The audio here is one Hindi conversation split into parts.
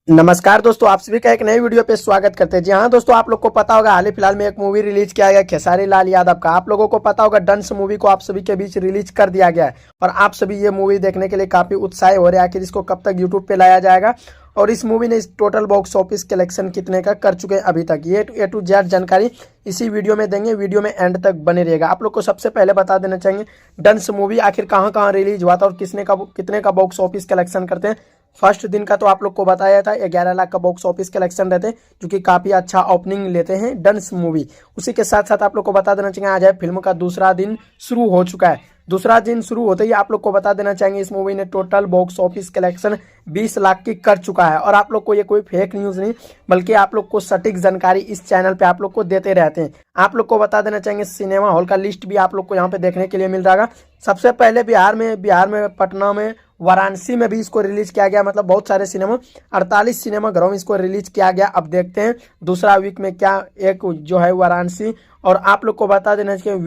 नमस्कार दोस्तों, आप सभी का एक नई वीडियो पे स्वागत करते हैं। जी हाँ दोस्तों, आप लोग को पता होगा हाल ही फिलहाल में एक मूवी रिलीज किया गया खेसारी लाल यादव का। आप लोगों को पता होगा डंस मूवी को आप सभी के बीच रिलीज कर दिया गया है और आप सभी ये मूवी देखने के लिए काफी उत्साहित हो रहे हैं। आखिर इसको कब तक यूट्यूब पे लाया जाएगा और इस मूवी ने इस टोटल बॉक्स ऑफिस कलेक्शन कितने का कर चुके हैं अभी तक, ये ए टू जेड जानकारी इसी वीडियो में देंगे। वीडियो में एंड तक बने रहेगा। आप लोग को सबसे पहले बता देना चाहिए डंस मूवी आखिर कहाँ कहाँ रिलीज हुआ था और कितने का बॉक्स ऑफिस कलेक्शन करते हैं। फर्स्ट दिन का तो आप लोग को बताया था 11 लाख का बॉक्स ऑफिस कलेक्शन रहते हैं, जो कि काफी अच्छा ओपनिंग लेते हैं डंस मूवी। उसी के साथ साथ आप लोग को बता देना चाहिए आज है फिल्म का दूसरा दिन शुरू हो चुका है। दूसरा दिन शुरू होते ही आप लोग को बता देना चाहेंगे इस मूवी ने total box office collection 20 lakh की कर चुका है। और आप लोग को ये कोई फेक न्यूज नहीं बल्कि आप लोग को सटीक जानकारी इस चैनल पे आप लोग को देते रहते हैं। आप लोग को बता देना चाहेंगे सिनेमा हॉल का लिस्ट भी आप लोग को यहाँ पे देखने के लिए मिल रहा है। सबसे पहले बिहार में पटना में वाराणसी में भी इसको रिलीज किया गया। मतलब बहुत सारे सिनेमा 48 सिनेमा घरों में इसको रिलीज किया गया। अब देखते हैं दूसरा वीक में क्या, एक जो है वाराणसी। और आप लोग को बता देना चाहिए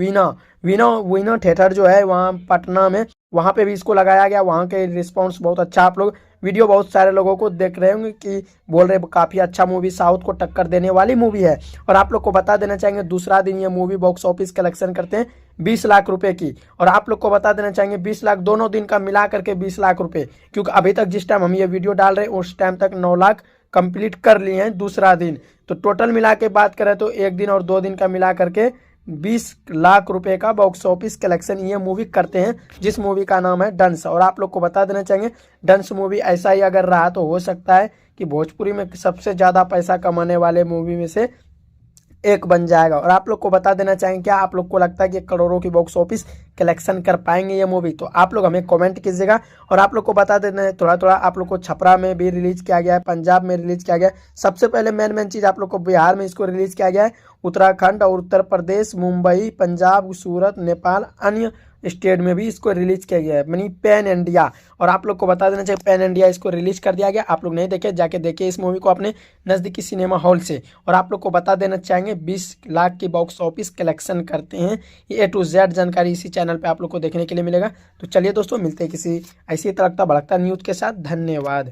वीना थिएटर जो है वहाँ पटना में, वहाँ पे भी इसको लगाया गया। वहाँ के रिस्पांस बहुत अच्छा, आप लोग वीडियो बहुत सारे लोगों को देख रहे होंगे कि बोल रहे काफ़ी अच्छा मूवी, साउथ को टक्कर देने वाली मूवी है। और आप लोग को बता देना चाहेंगे दूसरा दिन ये मूवी बॉक्स ऑफिस कलेक्शन करते हैं 20 लाख रुपए की। और आप लोग को बता देना चाहेंगे 20 लाख दोनों दिन का मिला करके 20 लाख रुपए, क्योंकि अभी तक जिस टाइम हम ये वीडियो डाल रहे हैं उस टाइम तक 9 लाख कंप्लीट कर लिए हैं दूसरा दिन। तो टोटल मिला के बात करें तो एक दिन और 2 दिन का मिला करके 20 लाख रुपए का बॉक्स ऑफिस कलेक्शन ये मूवी करते हैं, जिस मूवी का नाम है डंस। और आप लोग को बता देना चाहेंगे डंस मूवी ऐसा ही अगर रहा तो हो सकता है कि भोजपुरी में सबसे ज्यादा पैसा कमाने वाले मूवी में से एक बन जाएगा। और आप लोग को बता देना चाहेंगे क्या आप लोग को लगता है कि करोड़ों की बॉक्स ऑफिस कलेक्शन कर पाएंगे ये मूवी, तो आप लोग हमें कमेंट कीजिएगा। और आप लोग को बता देना है थोड़ा थोड़ा आप लोग को छपरा में भी रिलीज किया गया है, पंजाब में रिलीज किया गया है। सबसे पहले मेन चीज आप लोग को बिहार में इसको रिलीज किया गया है। उत्तराखंड और उत्तर प्रदेश, मुंबई, पंजाब, सूरत, नेपाल, अन्य स्टेट में भी इसको रिलीज किया गया है, यानी पैन इंडिया। और आप लोग को बता देना चाहिए पैन इंडिया इसको रिलीज कर दिया गया। आप लोग नहीं देखे जाके देखिए इस मूवी को अपने नजदीकी सिनेमा हॉल से। और आप लोग को बता देना चाहेंगे 20 लाख की बॉक्स ऑफिस कलेक्शन करते हैं। ये A to Z जानकारी इसी चैनल पे आप लोग को देखने के लिए मिलेगा। तो चलिए दोस्तों, मिलते हैं किसी ऐसी तड़कता भड़कता न्यूज के साथ। धन्यवाद।